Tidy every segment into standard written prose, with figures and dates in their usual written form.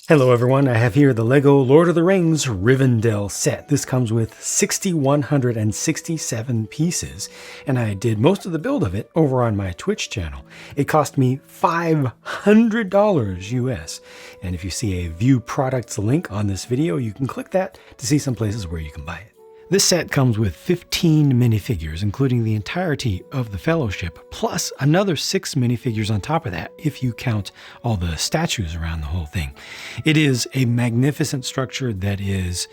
Hello everyone, I have here the LEGO Lord of the Rings Rivendell set. This comes with 6,167 pieces, and I did most of the build of it over on my Twitch channel. It cost me $500 US, and if you see a View Products link on this video, you can click that to see some places where you can buy it. This set comes with 15 minifigures, including the entirety of the Fellowship, plus another 6 minifigures on top of that, if you count all the statues around the whole thing. It is a magnificent structure that is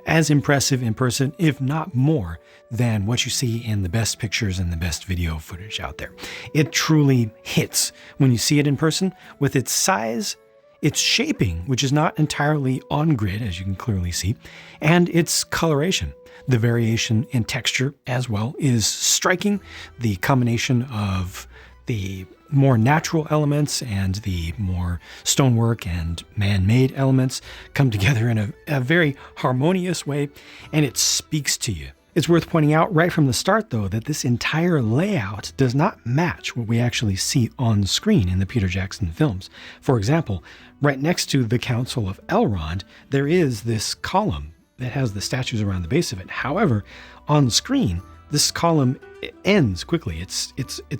as impressive in person, if not more, than what you see in the best pictures and the best video footage out there. It truly hits when you see it in person with its size, its shaping, which is not entirely on grid, as you can clearly see, and its coloration. The variation in texture as well is striking. The combination of the more natural elements and the more stonework and man-made elements come together in a very harmonious way, and it speaks to you. It's worth pointing out right from the start, though, that this entire layout does not match what we actually see on screen in the Peter Jackson films. For example, right next to the Council of Elrond, there is this column that has the statues around the base of it. However, on screen, this column ends quickly. It's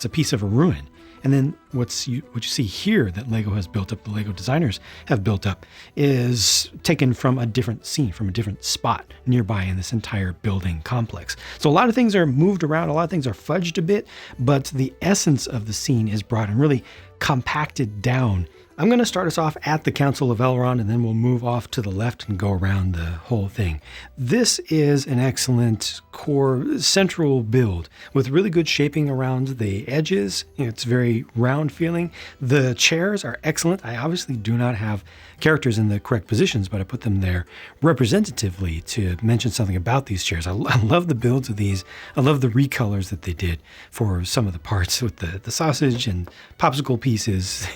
a piece of a ruin. And then what you see here that LEGO has built up, the LEGO designers have built up, is taken from a different scene, from a different spot nearby in this entire building complex. So a lot of things are moved around, a lot of things are fudged a bit, but the essence of the scene is brought and really compacted down. I'm going to start us off at the Council of Elrond, and then we'll move off to the left and go around the whole thing. This is an excellent core central build with really good shaping around the edges. It's very round feeling. The chairs are excellent. I obviously do not have characters in the correct positions, but I put them there representatively to mention something about these chairs. I love the builds of these. I love the recolors that they did for some of the parts with the sausage and popsicle pieces.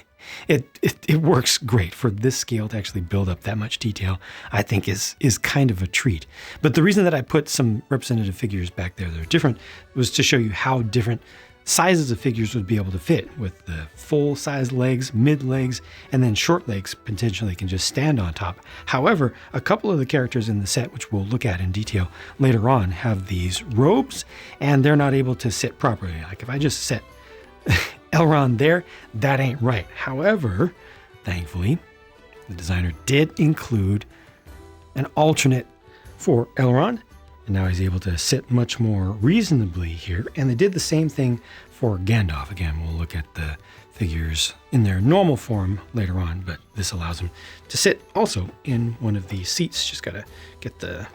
It works great for this scale to actually build up that much detail. I think is kind of a treat. But the reason that I put some representative figures back there that are different was to show you how different sizes of figures would be able to fit, with the full size legs, mid legs, and then short legs potentially can just stand on top. However, a couple of the characters in the set, which we'll look at in detail later on, have these robes and they're not able to sit properly. Like if I just set Elrond there, that ain't right. However, thankfully, the designer did include an alternate for Elrond, and now he's able to sit much more reasonably here. And they did the same thing for Gandalf. Again, we'll look at the figures in their normal form later on, but this allows him to sit also in one of these seats. Just gotta get the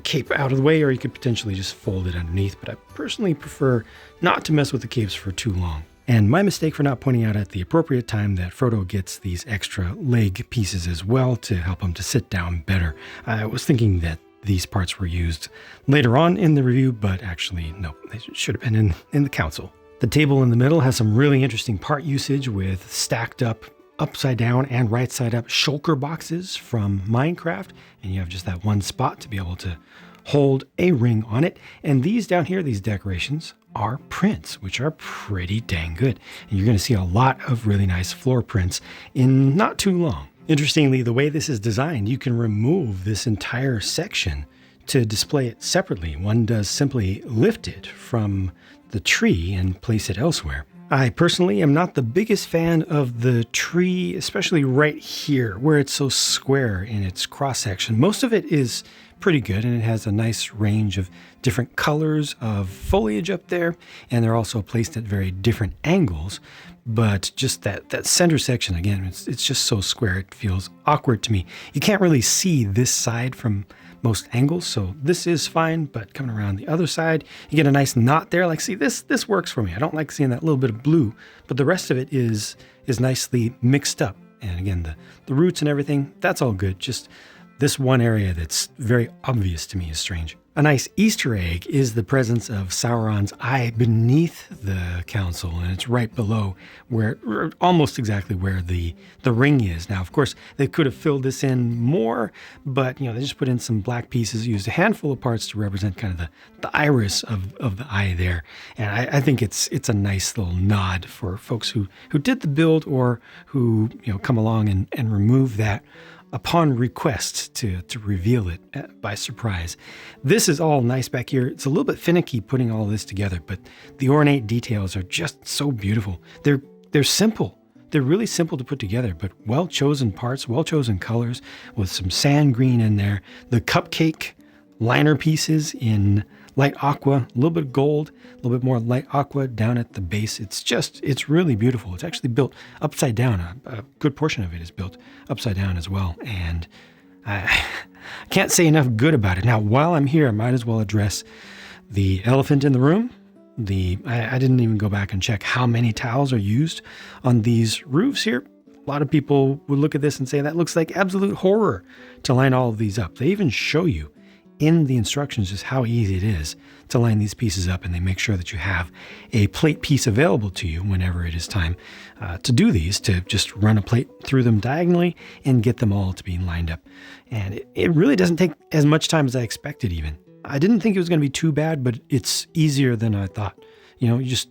cape out of the way, or you could potentially just fold it underneath, but I personally prefer not to mess with the capes for too long. And my mistake for not pointing out at the appropriate time that Frodo gets these extra leg pieces as well to help him to sit down better. I was thinking that these parts were used later on in the review, but actually no, they should have been in the council. The table in the middle has some really interesting part usage with stacked up upside down and right side up shulker boxes from Minecraft, and you have just that one spot to be able to hold a ring on it. And these down here, these decorations, are prints, which are pretty dang good. And you're going to see a lot of really nice floor prints in not too long. Interestingly, the way this is designed, you can remove this entire section to display it separately. One does simply lift it from the tree and place it elsewhere. I personally am not the biggest fan of the tree, especially right here where it's so square in its cross section. Most of it is pretty good, and it has a nice range of different colors of foliage up there, and they're also placed at very different angles. But just that center section, again, it's just so square, it feels awkward to me. You can't really see this side from most angles, so this is fine, but coming around the other side, you get a nice knot there. Like, see, this works for me. I don't like seeing that little bit of blue, but the rest of it is nicely mixed up. And again, the roots and everything, that's all good. Just this one area that's very obvious to me is strange. A nice Easter egg is the presence of Sauron's eye beneath the council, and it's right below where, almost exactly where the ring is. Now, of course, they could have filled this in more, but they just put in some black pieces, used a handful of parts to represent kind of the iris of the eye there. And I think it's a nice little nod for folks who did the build or who come along and remove that upon request to reveal it by surprise. This is all nice back here. It's a little bit finicky putting all this together, but the ornate details are just so beautiful. They're simple. They're really simple to put together, but well-chosen parts, well-chosen colors with some sand green in there. The cupcake liner pieces in light aqua, a little bit of gold, a little bit more light aqua down at the base. It's really beautiful. It's actually built upside down. A good portion of it is built upside down as well. And I can't say enough good about it. Now, while I'm here, I might as well address the elephant in the room. I didn't even go back and check how many tiles are used on these roofs here. A lot of people would look at this and say that looks like absolute horror to line all of these up. They even show you in the instructions just how easy it is to line these pieces up, and they make sure that you have a plate piece available to you whenever it is time to do these, to just run a plate through them diagonally and get them all to be lined up. And it really doesn't take as much time as I expected even. I didn't think it was going to be too bad, but it's easier than I thought. You just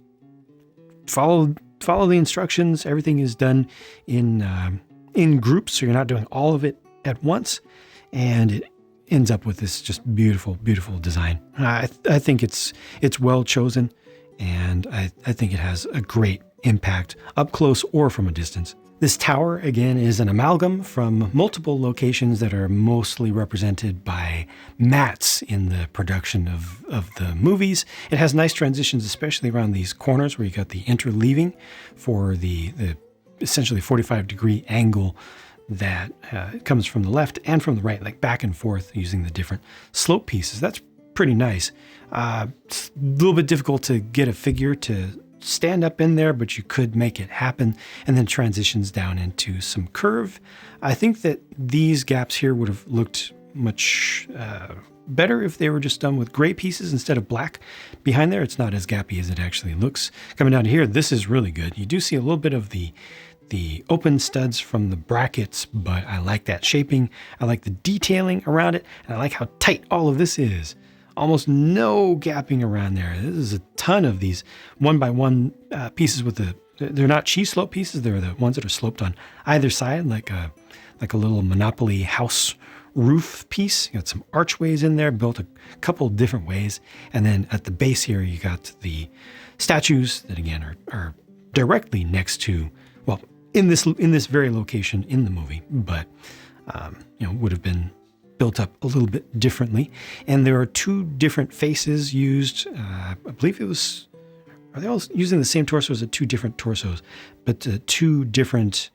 follow the instructions. Everything is done in groups, so you're not doing all of it at once, and it ends up with this just beautiful, beautiful design. I think it's well chosen, and I think it has a great impact up close or from a distance. This tower, again, is an amalgam from multiple locations that are mostly represented by mats in the production of the movies. It has nice transitions, especially around these corners where you got the interleaving for the essentially 45-degree angle that comes from the left and from the right, like back and forth using the different slope pieces. That's pretty nice. It's a little bit difficult to get a figure to stand up in there, but you could make it happen, and then transitions down into some curve. I think that these gaps here would have looked much better if they were just done with gray pieces instead of black behind there. It's not as gappy as it actually looks. Coming down to here, this is really good. You do see a little bit of the open studs from the brackets, but I like that shaping. I like the detailing around it, and I like how tight all of this is. Almost no gapping around there. This is a ton of these 1x1 pieces they're not cheese slope pieces. They're the ones that are sloped on either side, like a little Monopoly house roof piece. You got some archways in there, built a couple different ways. And then at the base here, you got the statues that again are directly next to, well, in this very location in the movie, but would have been built up a little bit differently. And there are two different faces used. I believe are they all using the same torsos or two different torsos, but two different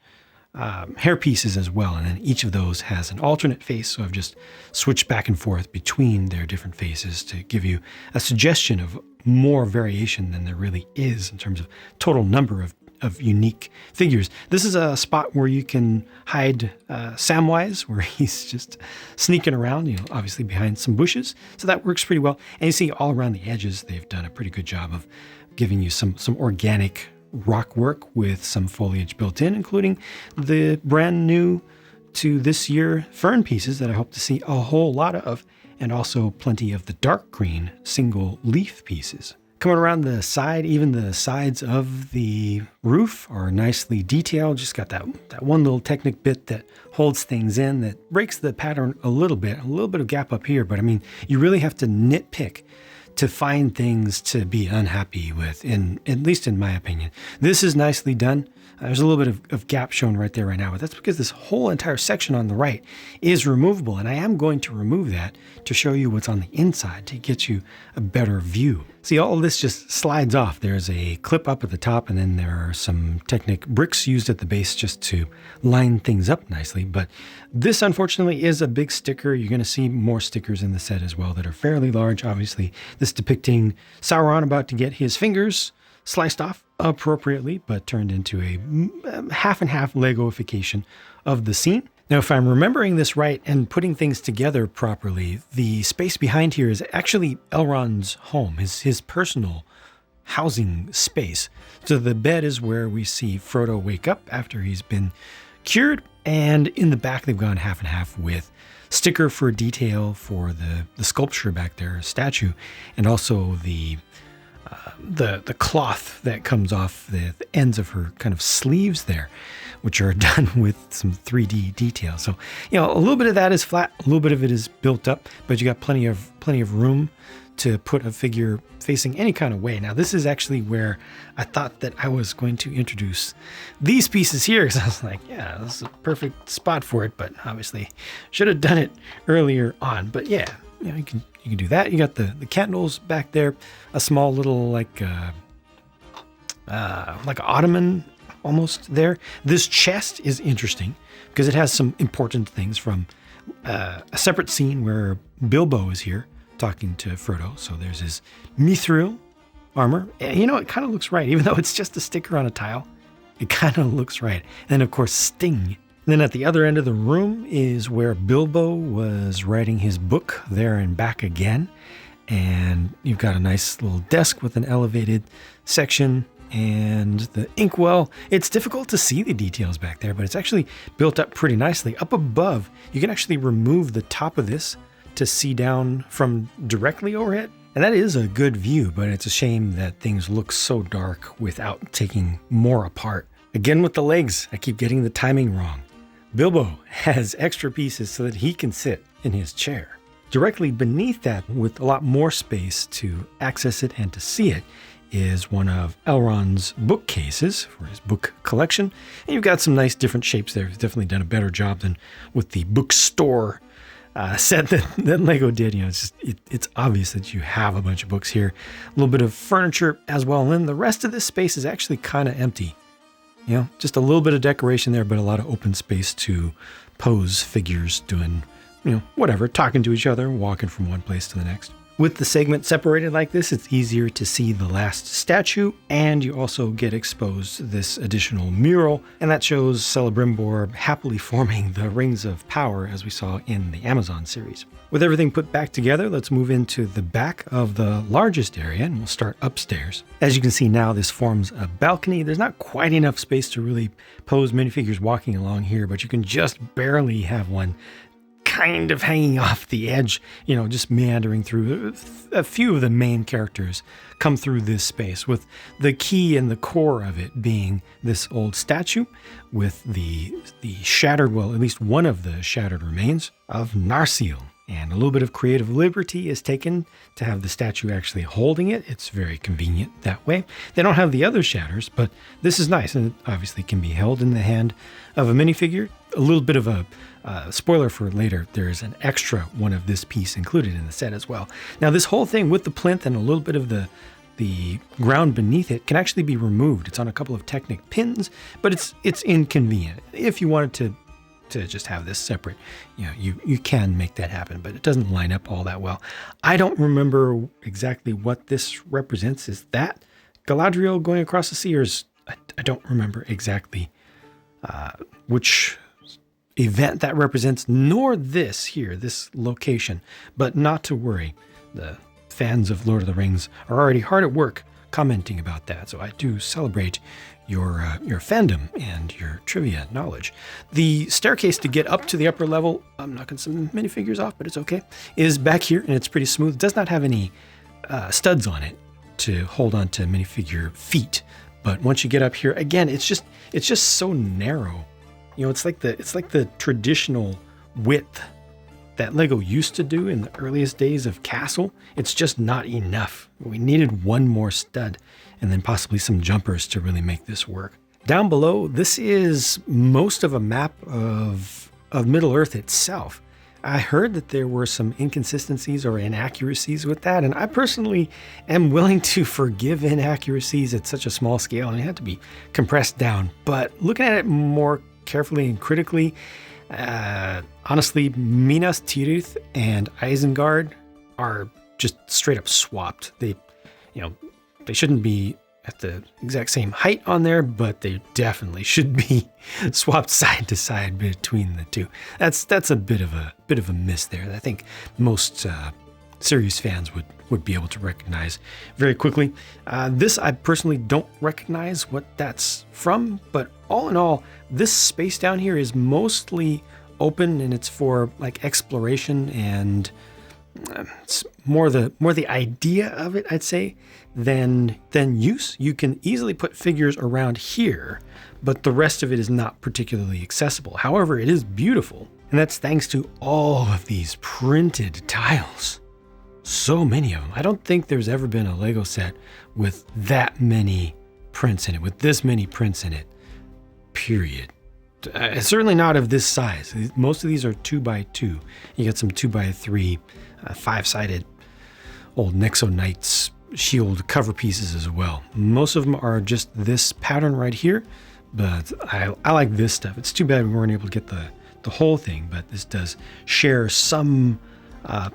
hair pieces as well. And then each of those has an alternate face. So I've just switched back and forth between their different faces to give you a suggestion of more variation than there really is in terms of total number of unique figures. This is a spot where you can hide Samwise, where he's just sneaking around, obviously behind some bushes. So that works pretty well. And you see all around the edges, they've done a pretty good job of giving you some organic rock work with some foliage built in, including the brand new to this year fern pieces that I hope to see a whole lot of, and also plenty of the dark green single leaf pieces. Coming around the side, even the sides of the roof are nicely detailed. Just got that one little Technic bit that holds things in, that breaks the pattern a little bit of gap up here. But I mean, you really have to nitpick to find things to be unhappy with, at least in my opinion. This is nicely done. There's a little bit of gap shown right there right now, but that's because this whole entire section on the right is removable, and I am going to remove that to show you what's on the inside to get you a better view. See, all of this just slides off. There's a clip up at the top, and then there are some Technic bricks used at the base just to line things up nicely. But this, unfortunately, is a big sticker. You're going to see more stickers in the set as well that are fairly large. Obviously, this depicting Sauron about to get his fingers sliced off appropriately, but turned into a half and half Legoification of the scene. Now, if I'm remembering this right and putting things together properly, the space behind here is actually Elrond's home, his personal housing space. So the bed is where we see Frodo wake up after he's been cured, and in the back they've gone half and half with sticker for detail for the sculpture back there, a statue, and also the cloth that comes off the ends of her kind of sleeves there, which are done with some 3D detail. So, a little bit of that is flat, a little bit of it is built up, but you got plenty of room to put a figure facing any kind of way. Now, this is actually where I thought that I was going to introduce these pieces here, because I was like, yeah, this is a perfect spot for it, but obviously should have done it earlier on. But yeah, you can do that. You got the candles back there, a small little like ottoman almost there. This chest is interesting because it has some important things from a separate scene where Bilbo is here talking to Frodo. So there's his mithril armor. It kind of looks right, even though it's just a sticker on a tile. It kind of looks right. And then, of course, Sting. And then at the other end of the room is where Bilbo was writing his book, there and back again. And you've got a nice little desk with an elevated section and the inkwell. It's difficult to see the details back there, but it's actually built up pretty nicely. Up above, you can actually remove the top of this to see down from directly overhead. And that is a good view, but it's a shame that things look so dark without taking more apart. Again with the legs, I keep getting the timing wrong. Bilbo has extra pieces so that he can sit in his chair. Directly beneath that, with a lot more space to access it and to see it, is one of Elrond's bookcases for his book collection. And you've got some nice different shapes there. He's definitely done a better job than with the bookstore set that Lego did. It's obvious that you have a bunch of books here. A little bit of furniture as well. And then the rest of this space is actually kind of empty. Just a little bit of decoration there, but a lot of open space to pose figures doing, whatever, talking to each other, walking from one place to the next. With the segment separated like this, it's easier to see the last statue, and you also get exposed this additional mural, and that shows Celebrimbor happily forming the Rings of Power as we saw in the Amazon series. With everything put back together, let's move into the back of the largest area, and we'll start upstairs. As you can see now, this forms a balcony. There's not quite enough space to really pose minifigures walking along here, but you can just barely have one kind of hanging off the edge, just meandering through. A few of the main characters come through this space, with the key and the core of it being this old statue with the shattered, well, at least one of the shattered remains of Narsil. And a little bit of creative liberty is taken to have the statue actually holding it. It's very convenient that way. They don't have the other shatters, but this is nice, and it obviously can be held in the hand of a minifigure. A little bit of a spoiler for later, there's an extra one of this piece included in the set as well. Now, this whole thing with the plinth and a little bit of the ground beneath it can actually be removed. It's on a couple of Technic pins, but it's inconvenient. If you wanted to just have this separate, you can make that happen, but it doesn't line up all that well. I don't remember exactly what this represents. Is that Galadriel going across the sea, or I don't remember exactly which event that represents, nor this location, but not to worry. The fans of Lord of the Rings are already hard at work commenting about that, so I do celebrate your fandom and your trivia knowledge. The staircase to get up to the upper level, I'm knocking some minifigures off, but it's okay, is back here, and it's pretty smooth. It does not have any studs on it to hold on to minifigure feet, but once you get up here, again, it's just so narrow. It's like the traditional width that Lego used to do in the earliest days of Castle. It's just not enough. We needed one more stud and then possibly some jumpers to really make this work. Down below, this is most of a map of Middle-earth itself. I heard that there were some inconsistencies or inaccuracies with that, and I personally am willing to forgive inaccuracies at such a small scale, and it had to be compressed down. But looking at it more carefully and critically, honestly, Minas Tirith and Isengard are just straight up swapped. They shouldn't be at the exact same height on there, but they definitely should be swapped side to side between the two. That's a bit of a miss there. I think most series fans would be able to recognize very quickly. This I personally don't recognize what that's from, but all in all, this space down here is mostly open, and it's for like exploration, and it's more the idea of it, I'd say, than use. You can easily put figures around here, but the rest of it is not particularly accessible. However, it is beautiful, and that's thanks to all of these printed tiles. So many of them. I don't think there's ever been a Lego set with that many prints in it, with this many prints in it, period. Certainly not of this size. Most of these are 2x2. You got some 2x3, 5-sided old Nexo Knights shield cover pieces as well. Most of them are just this pattern right here, but I like this stuff. It's too bad we weren't able to get the whole thing, but this does share some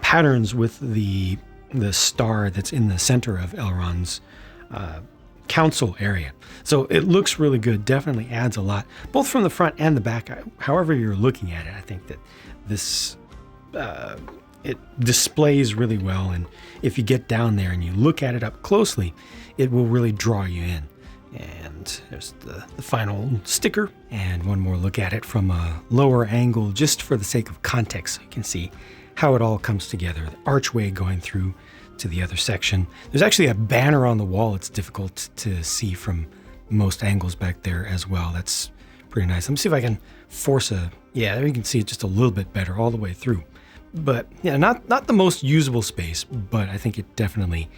patterns with the star that's in the center of Elrond's council area. So it looks really good, definitely adds a lot, both from the front and the back. However you're looking at it, I think that this it displays really well, and if you get down there and you look at it up closely, it will really draw you in. And there's the final sticker, and one more look at it from a lower angle just for the sake of context, so you can see how it all comes together. The archway going through to the other section. There's actually a banner on the wall. It's difficult to see from most angles back there as well. That's pretty nice. Let me see if I can force yeah, there you can see it just a little bit better all the way through. But yeah, not the most usable space, but I think it definitely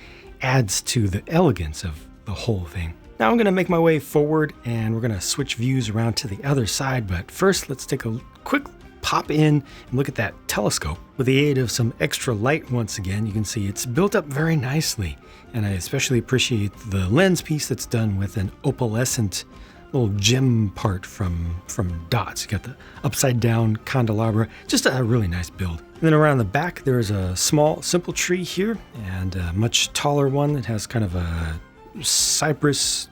adds to the elegance of the whole thing. Now I'm going to make my way forward, and we're going to switch views around to the other side. But first, let's take a quick pop in and look at that telescope. With the aid of some extra light, once again, you can see it's built up very nicely. And I especially appreciate the lens piece that's done with an opalescent little gem part from dots. You got the upside down candelabra, just a really nice build. And then around the back, there's a small, simple tree here, and a much taller one that has kind of a cypress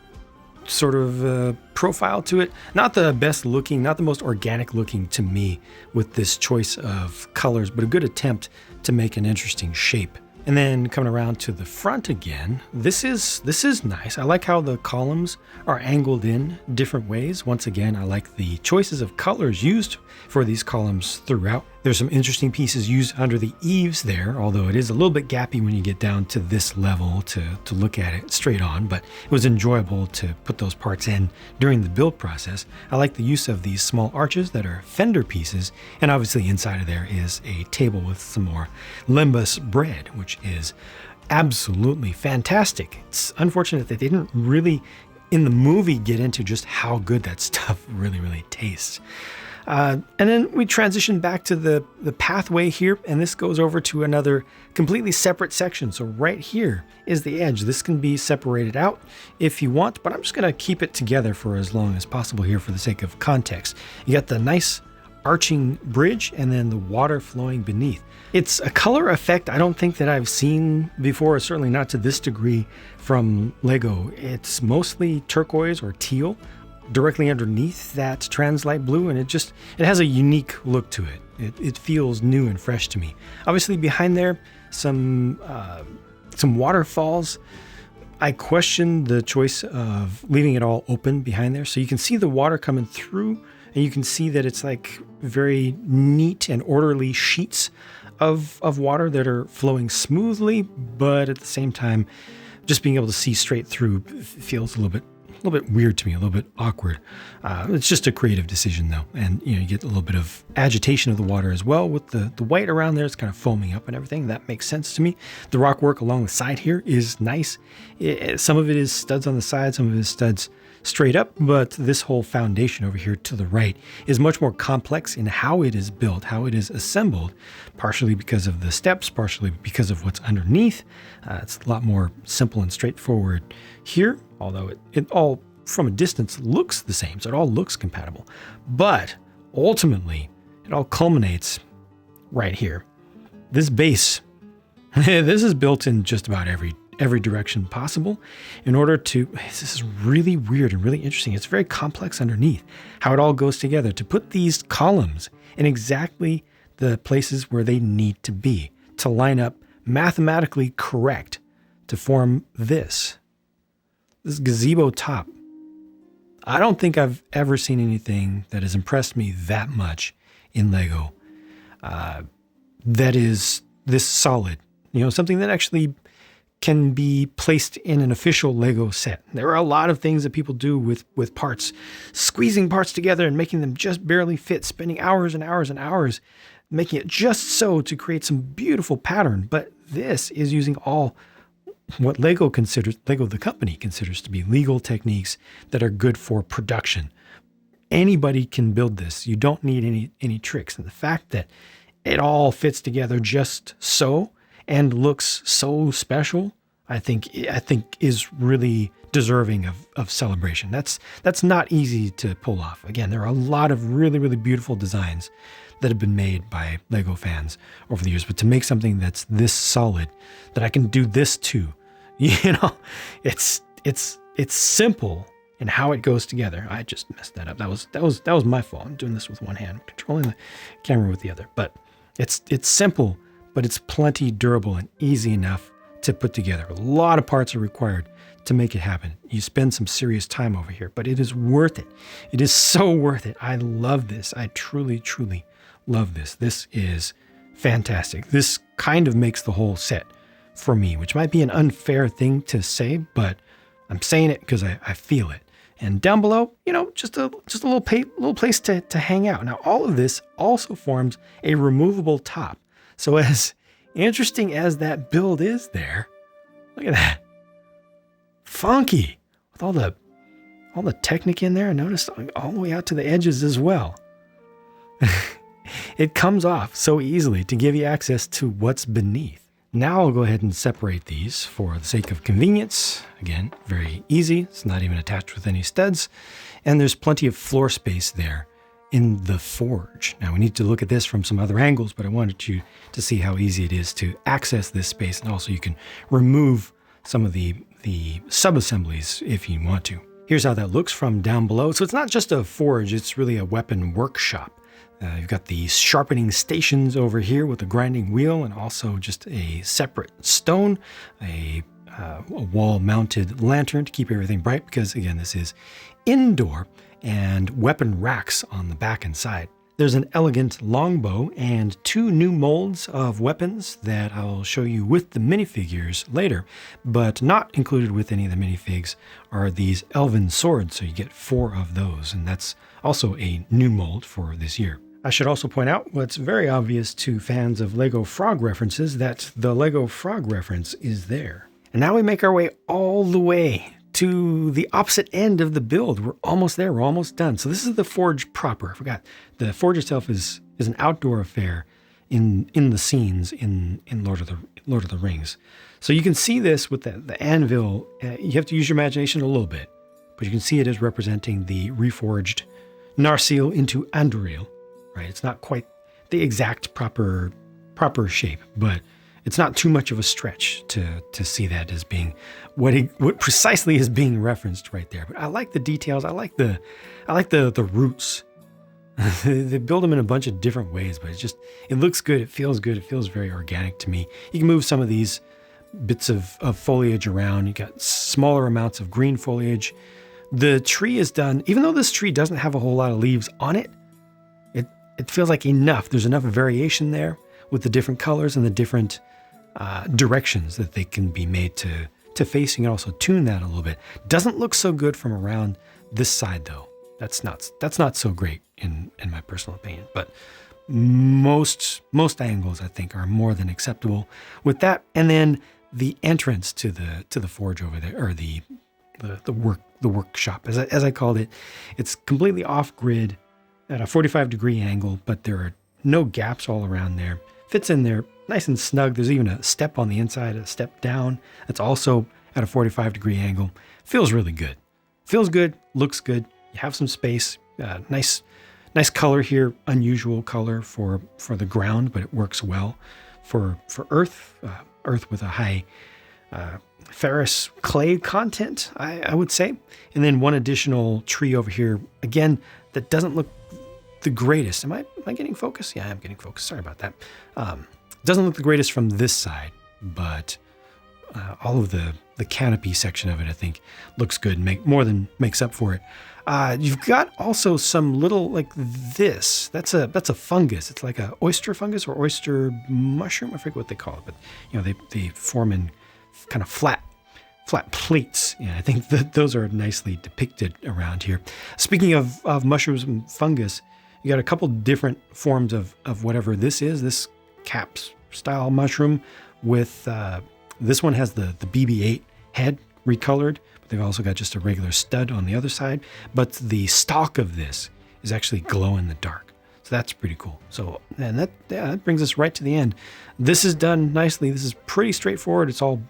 sort of profile to it. Not the best looking, not the most organic looking to me with this choice of colors, but a good attempt to make an interesting shape. And then coming around to the front again, this is nice. I like how the columns are angled in different ways. Once again, I like the choices of colors used for these columns throughout. There's some interesting pieces used under the eaves there, although it is a little bit gappy when you get down to this level to look at it straight on, but it was enjoyable to put those parts in during the build process. I like the use of these small arches that are fender pieces, and obviously inside of there is a table with some more lembas bread, which is absolutely fantastic. It's unfortunate that they didn't really, in the movie, get into just how good that stuff really tastes. And then we transition back to the pathway here, and this goes over to another completely separate section. So right here is the edge. This can be separated out if you want, but I'm just going to keep it together for as long as possible here for the sake of context. You got the nice arching bridge and then the water flowing beneath. It's a color effect I don't think that I've seen before, certainly not to this degree from Lego. It's mostly turquoise or teal directly underneath that translight blue, and it has a unique look to it. It feels new and fresh to me. Obviously behind there, some waterfalls. I question the choice of leaving it all open behind there, so you can see the water coming through, and you can see that it's like very neat and orderly sheets of water that are flowing smoothly, but at the same time, just being able to see straight through feels a little bit weird to me, a little bit awkward. It's just a creative decision though. And you get a little bit of agitation of the water as well with the white around there. It's kind of foaming up and everything. That makes sense to me. The rock work along the side here is nice. Some of it is studs on the side, some of it is studs straight up, but this whole foundation over here to the right is much more complex in how it is built, how it is assembled, partially because of the steps, partially because of what's underneath. It's a lot more simple and straightforward here, although it all from a distance looks the same, so it all looks compatible. But ultimately, it all culminates right here. This base, this is built in just about every every direction possible in order to, this is really weird and really interesting. It's very complex underneath how it all goes together to put these columns in exactly the places where they need to be, to line up mathematically correct to form this gazebo top. I don't think I've ever seen anything that has impressed me that much in Lego that is this solid. You know, something that actually can be placed in an official Lego set. There are a lot of things that people do with parts, squeezing parts together and making them just barely fit, spending hours and hours and hours making it just so to create some beautiful pattern. But this is using all what Lego the company considers to be legal techniques that are good for production. Anybody can build this. You don't need any tricks. And the fact that it all fits together just so and looks so special, I think is really deserving of celebration. That's not easy to pull off. Again, there are a lot of really, really beautiful designs that have been made by Lego fans over the years, but to make something that's this solid, that I can do this to, you know, it's simple in how it goes together. I just messed that up. That was my fault. I'm doing this with one hand, controlling the camera with the other. But it's simple, but it's plenty durable and easy enough to put together. A lot of parts are required to make it happen. You spend some serious time over here, but it is worth it. It is so worth it. I love this. I truly, truly love this. This is fantastic. This kind of makes the whole set for me, which might be an unfair thing to say, but I'm saying it because I feel it. And down below, you know, just a little place to hang out. Now, all of this also forms a removable top. So as interesting as that build is there, look at that. Funky with all the technique in there. I noticed all the way out to the edges as well. It comes off so easily to give you access to what's beneath. Now I'll go ahead and separate these for the sake of convenience. Again, very easy. It's not even attached with any studs. And there's plenty of floor space there in the forge. Now we need to look at this from some other angles, but I wanted you to see how easy it is to access this space. And also you can remove some of the sub-assemblies if you want to. Here's how that looks from down below. So it's not just a forge, it's really a weapon workshop. You've got these sharpening stations over here with a grinding wheel, and also just a separate stone, a wall-mounted lantern to keep everything bright, because again, this is indoor, and weapon racks on the back and side. There's an elegant longbow and 2 new molds of weapons that I'll show you with the minifigures later, but not included with any of the minifigs are these elven swords, so you get 4 of those, and that's also a new mold for this year. I should also point out what's very obvious to fans of Lego Frog references, that the Lego Frog reference is there. And now we make our way all the way to the opposite end of the build. We're almost there. We're almost done. So this is the forge proper. I forgot. The forge itself is an outdoor affair in the scenes in Lord of the Rings. So you can see this with the anvil. You have to use your imagination a little bit, but you can see it as representing the reforged Narsil into Anduril. Right? It's not quite the exact proper shape, but it's not too much of a stretch to see that as being what precisely is being referenced right there. But I like the details. I like the roots. They build them in a bunch of different ways, but it looks good. It feels good. It feels very organic to me. You can move some of these bits of foliage around. You got smaller amounts of green foliage. The tree is done, even though this tree doesn't have a whole lot of leaves on it. It feels like enough. There's enough variation there with the different colors and the different directions that they can be made to face. You can also tune that a little bit. Doesn't look so good from around this side though. That's not so great in my personal opinion. But most angles I think are more than acceptable with that. And then the entrance to the forge over there, or the workshop, as I called it. It's completely off grid at a 45-degree angle, but there are no gaps all around there. Fits in there nice and snug. There's even a step on the inside, a step down. That's also at a 45-degree angle. Feels really good. Feels good, looks good. You have some space. Nice color here. Unusual color for the ground, but it works well for earth. Earth with a high ferrous clay content, I would say. And then one additional tree over here, again, that doesn't look the greatest. Am I getting focus? Yeah, I'm getting focus. Sorry about that. Doesn't look the greatest from this side, but all of the canopy section of it, I think, looks good and more than makes up for it. You've got also some little like this. That's a fungus. It's like a oyster fungus or oyster mushroom. I forget what they call it, but you know they form in kind of flat plates. Yeah, I think that those are nicely depicted around here. Speaking of mushrooms and fungus, you got a couple different forms of whatever this is. This caps style mushroom with this one has the BB-8 head recolored, but they've also got just a regular stud on the other side. But the stalk of this is actually glow in the dark. So that's pretty cool. So, and that brings us right to the end. This is done nicely. This is pretty straightforward. It's all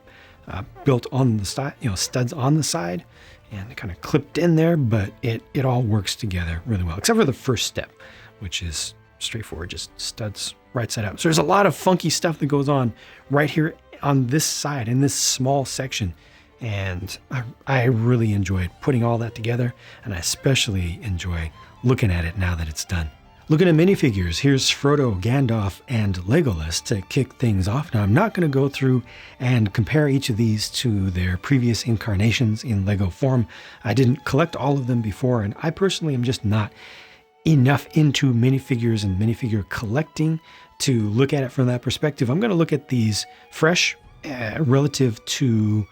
built on the side, studs on the side and kind of clipped in there, but it all works together really well, except for the first step, which is straightforward, just studs right side up. So there's a lot of funky stuff that goes on right here on this side in this small section. And I really enjoyed putting all that together, and I especially enjoy looking at it now that it's done. Looking at minifigures, here's Frodo, Gandalf, and Legolas to kick things off. Now, I'm not going to go through and compare each of these to their previous incarnations in Lego form. I didn't collect all of them before, and I personally am just not enough into minifigures and minifigure collecting to look at it from that perspective. I'm going to look at these fresh relative to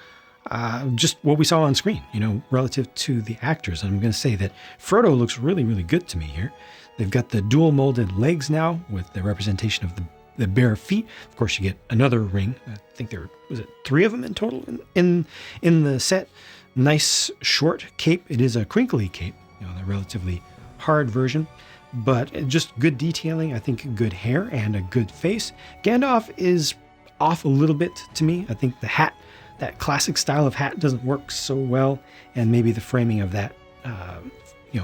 just what we saw on screen, relative to the actors. And I'm going to say that Frodo looks really, really good to me here. They've got the dual molded legs now with the representation of the bare feet. Of course, you get another ring. I think was it 3 of them in total in the set. Nice short cape. It is a crinkly cape, the relatively hard version, but just good detailing. I think good hair and a good face. Gandalf is off a little bit to me. I think the hat, that classic style of hat, doesn't work so well, and maybe the framing of that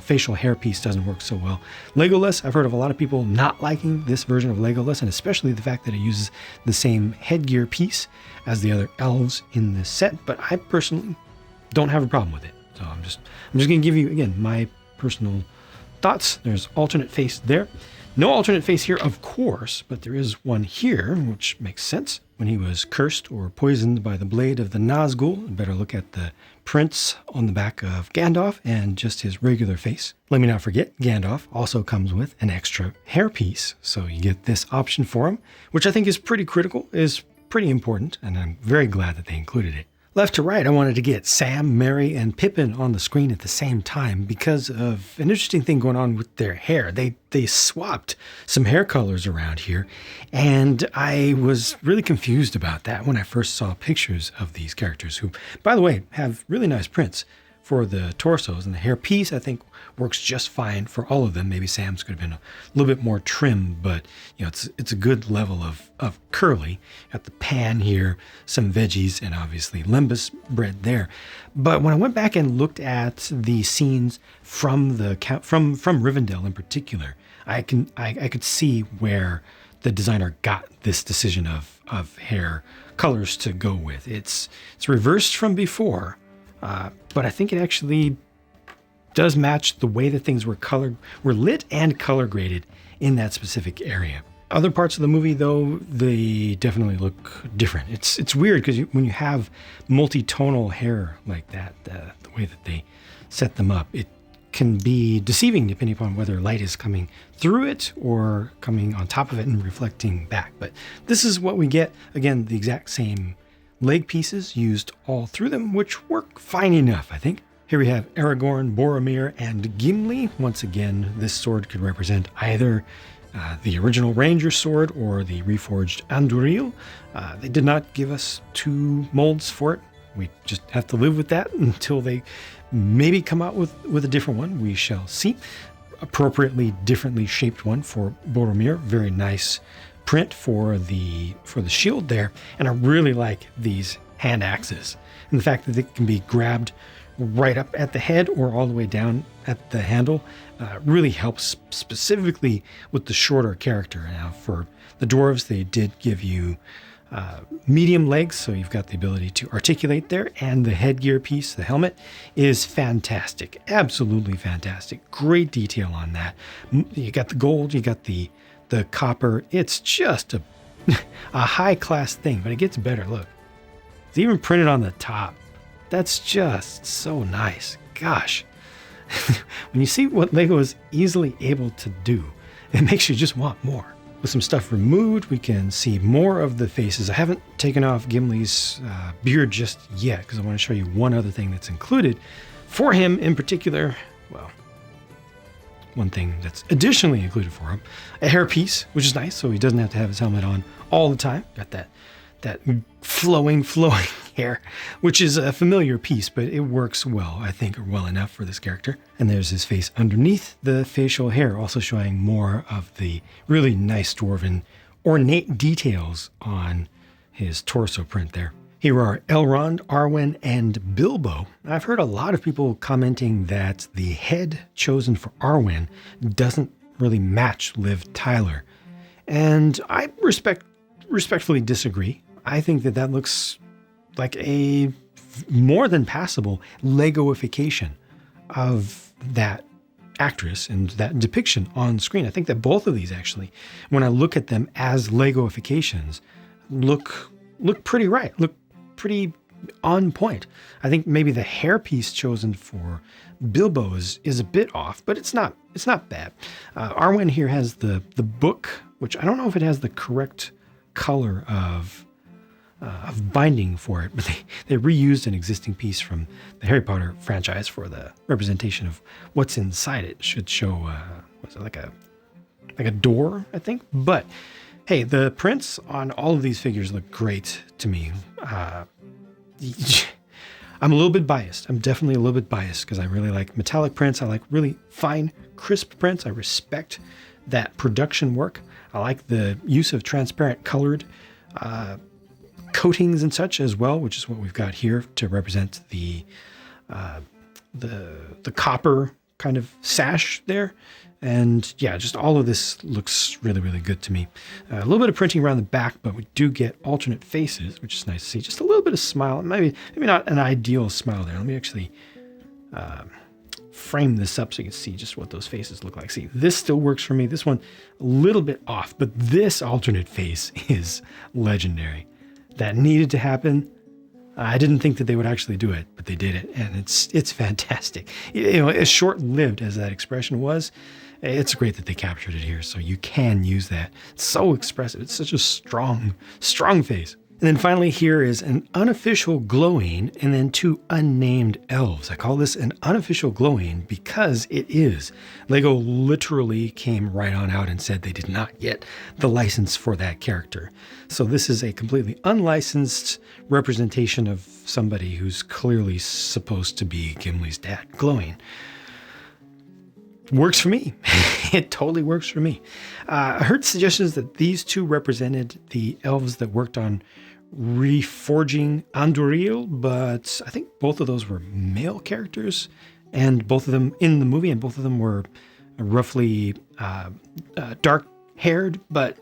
facial hairpiece doesn't work so well. Legolas, I've heard of a lot of people not liking this version of Legolas, and especially the fact that it uses the same headgear piece as the other elves in this set, but I personally don't have a problem with it. So I'm just going to give you, again, my personal thoughts. There's alternate face there. No alternate face here, of course, but there is one here, which makes sense. When he was cursed or poisoned by the blade of the Nazgul, better look at the prints on the back of Gandalf and just his regular face. Let me not forget, Gandalf also comes with an extra hairpiece, so you get this option for him, which I think is pretty critical, is pretty important, and I'm very glad that they included it. Left to right, I wanted to get Sam, Merry, and Pippin on the screen at the same time because of an interesting thing going on with their hair. They swapped some hair colors around here, and I was really confused about that when I first saw pictures of these characters, who, by the way, have really nice prints for the torsos, and the hair piece, I think, works just fine for all of them. Maybe Sam's could have been a little bit more trim, but it's a good level of curly. Got the pan here, some veggies, and obviously lembas bread there. But when I went back and looked at the scenes from Rivendell in particular, I could see where the designer got this decision of hair colors to go with. It's reversed from before. But I think it actually does match the way that things were lit and color graded in that specific area. Other parts of the movie, though, they definitely look different. It's weird because when you have multi-tonal hair like that, the way that they set them up, it can be deceiving depending upon whether light is coming through it or coming on top of it and reflecting back. But this is what we get. Again, the exact same leg pieces used all through them, which work fine enough, I think. Here we have Aragorn, Boromir, and Gimli. Once again, this sword could represent either the original Ranger sword or the reforged Anduril. They did not give us 2 molds for it. We just have to live with that until they maybe come out with a different one. We shall see. Appropriately differently shaped one for Boromir. Very nice print for the shield there, and I really like these hand axes and the fact that they can be grabbed right up at the head or all the way down at the handle. Really helps specifically with the shorter character. Now for the dwarves, they did give you medium legs, so you've got the ability to articulate there, and the headgear piece, the helmet, is fantastic. Absolutely fantastic. Great detail on that. You got the gold, you got the copper. It's just a high-class thing, but it gets better. Look, it's even printed on the top. That's just so nice. Gosh, when you see what LEGO is easily able to do, it makes you just want more. With some stuff removed, we can see more of the faces. I haven't taken off Gimli's beard just yet because I want to show you one other thing that's included for him in particular. Well, one thing that's additionally included for him, a hairpiece, which is nice, so he doesn't have to have his helmet on all the time. Got that flowing hair, which is a familiar piece, but it works well, I think, well enough for this character. And there's his face underneath the facial hair, also showing more of the really nice dwarven ornate details on his torso print there. Here are Elrond, Arwen, and Bilbo. I've heard a lot of people commenting that the head chosen for Arwen doesn't really match Liv Tyler. And I respectfully disagree. I think that looks like a more than passable Legoification of that actress and that depiction on screen. I think that both of these actually, when I look at them as Legoifications, look pretty right, look pretty on point. I think maybe the hairpiece chosen for Bilbo is a bit off, but it's not bad. Arwen here has the book, which I don't know if it has the correct color of binding for it, but they reused an existing piece from the Harry Potter franchise for the representation of what's inside it. Should show what's it, like a door, I think. But hey, the prints on all of these figures look great to me. I'm a little bit biased. I'm definitely a little bit biased because I really like metallic prints. I like really fine, crisp prints. I respect that production work. I like the use of transparent colored coatings and such as well, which is what we've got here to represent the copper kind of sash there. And yeah, just all of this looks really, really good to me. A little bit of printing around the back, but we do get alternate faces, which is nice to see. Just a little bit of smile. Maybe not an ideal smile there. Let me actually frame this up so you can see just what those faces look like. See, this still works for me. This one, a little bit off, but this alternate face is legendary. That needed to happen. I didn't think that they would actually do it, but they did it, and it's fantastic. You know, as short-lived as that expression was, it's great that they captured it here, so you can use that. It's so expressive. It's such a strong face. And then finally here is an unofficial glowing and then two unnamed elves. I call this an unofficial glowing because it is. LEGO literally came right on out and said they did not get the license for that character. So this is a completely unlicensed representation of somebody who's clearly supposed to be Gimli's dad glowing. Works for me. It totally works for me. I heard suggestions that these two represented the elves that worked on reforging Anduril, but I think both of those were male characters, and both of them in the movie, and both of them were roughly dark-haired. But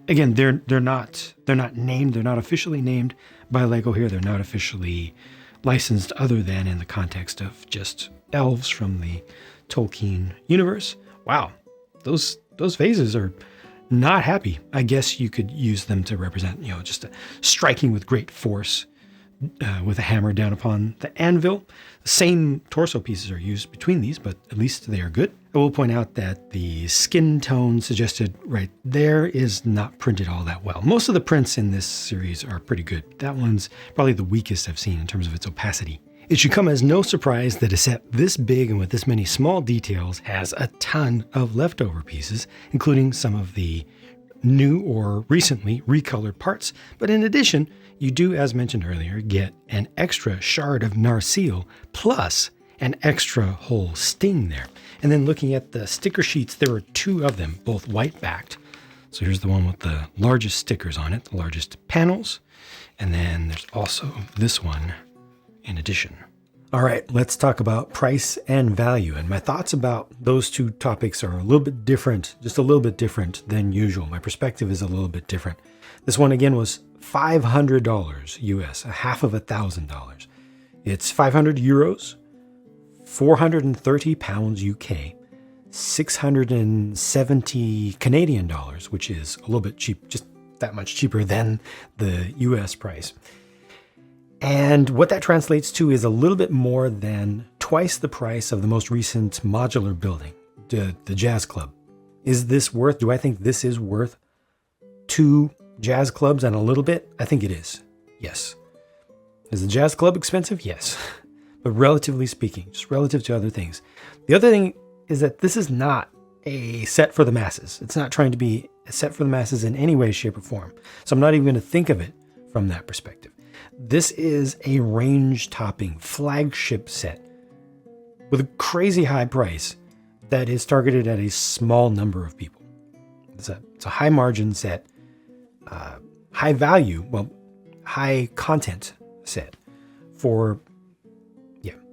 again, they're not named. They're not officially named by LEGO here. They're not officially licensed, other than in the context of just elves from the Tolkien universe. Wow, those phases are not happy. I guess you could use them to represent, just striking with great force with a hammer down upon the anvil. The same torso pieces are used between these, but at least they are good. I will point out that the skin tone suggested right there is not printed all that well. Most of the prints in this series are pretty good. That one's probably the weakest I've seen in terms of its opacity. It should come as no surprise that a set this big and with this many small details has a ton of leftover pieces, including some of the new or recently recolored parts. But in addition, you do, as mentioned earlier, get an extra shard of Narsil plus an extra whole sting there. And then looking at the sticker sheets, there are two of them, both white backed. So here's the one with the largest stickers on it, the largest panels. And then there's also this one in addition. All right, let's talk about price and value. And my thoughts about those two topics are a little bit different, just a little bit different than usual. My perspective is a little bit different. This one again was $500 US, a half of $1,000. It's 500 euros, 430 pounds UK, 670 Canadian dollars, which is a little bit cheap, just that much cheaper than the US price. And what that translates to is a little bit more than twice the price of the most recent modular building, the Jazz Club. Do I think this is worth 2 Jazz Clubs and a little bit? I think it is. Yes. Is the Jazz Club expensive? Yes. But relatively speaking, just relative to other things. The other thing is that this is not a set for the masses. It's not trying to be a set for the masses in any way, shape, or form. So I'm not even going to think of it from that perspective. This is a range-topping flagship set with a crazy high price that is targeted at a small number of people. It's a high-margin set, high value, high content set for,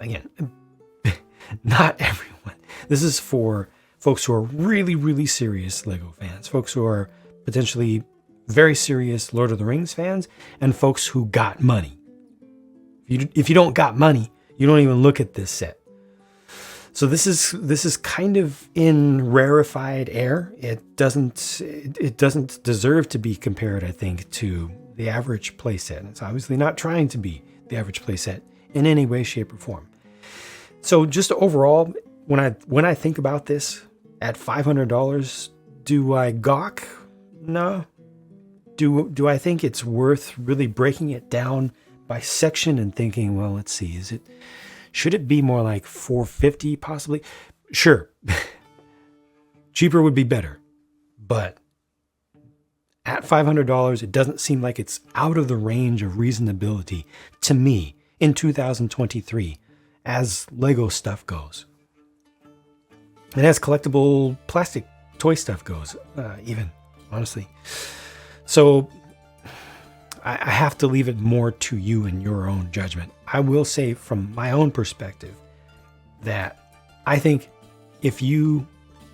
again, not everyone. This is for folks who are really, really serious LEGO fans, folks who are potentially very serious Lord of the Rings fans, and folks who got money. If you don't got money, you don't even look at this set. So this is kind of in rarefied air. It doesn't deserve to be compared, I think, to the average playset. It's obviously not trying to be the average playset in any way, shape, or form. So just overall, when I think about this at $500, do I gawk? No. Do I think it's worth really breaking it down by section and thinking, well, let's see, should it be more like $450 possibly? Sure. Cheaper would be better. But at $500, it doesn't seem like it's out of the range of reasonability to me in 2023 as LEGO stuff goes. And as collectible plastic toy stuff goes, even, honestly. So I have to leave it more to you and your own judgment. I will say from my own perspective that I think if you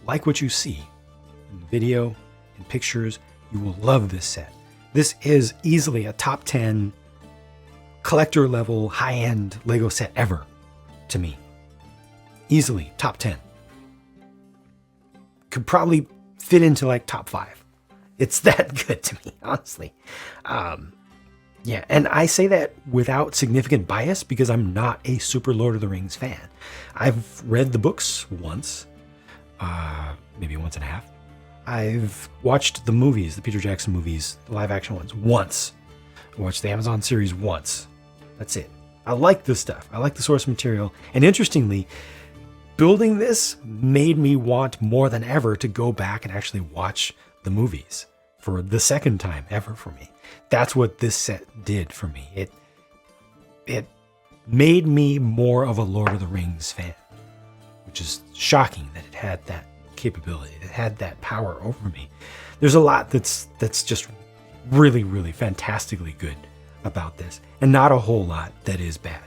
like what you see in video, in pictures, you will love this set. This is easily a top 10 collector level high-end LEGO set ever to me. Easily top 10. Could probably fit into like top 5. It's that good to me, honestly. And I say that without significant bias because I'm not a super Lord of the Rings fan. I've read the books once, maybe once and a half. I've watched the movies, the Peter Jackson movies, the live action ones, once. I watched the Amazon series once. That's it. I like this stuff. I like the source material. And interestingly, building this made me want more than ever to go back and actually watch the movies for the second time ever for me. That's what this set did for me. It made me more of a Lord of the Rings fan, which is shocking that it had that capability, it had that power over me. There's a lot that's just really, really fantastically good about this, and not a whole lot that is bad.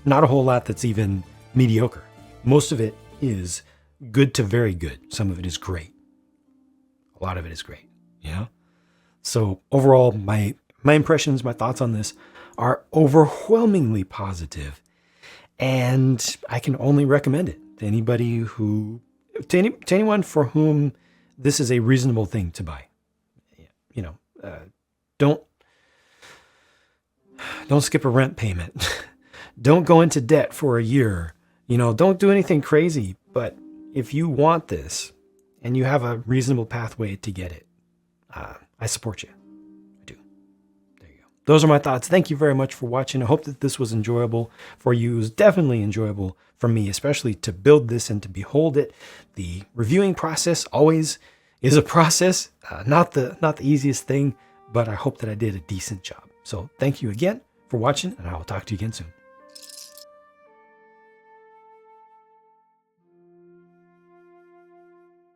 Not a whole lot that's even mediocre. Most of it is good to very good. Some of it is great. A lot of it is great, So overall, my impressions, my thoughts on this are overwhelmingly positive, and I can only recommend it to anybody to anyone for whom this is a reasonable thing to buy. Don't skip a rent payment. Don't go into debt for a year. Don't do anything crazy. But if you want this and you have a reasonable pathway to get it, I support you. I do. There you go. Those are my thoughts. Thank you very much for watching. I hope that this was enjoyable for you. It was definitely enjoyable for me, especially to build this and to behold it. The reviewing process always is a process, not the easiest thing, but I hope that I did a decent job. So thank you again for watching, and I will talk to you again soon.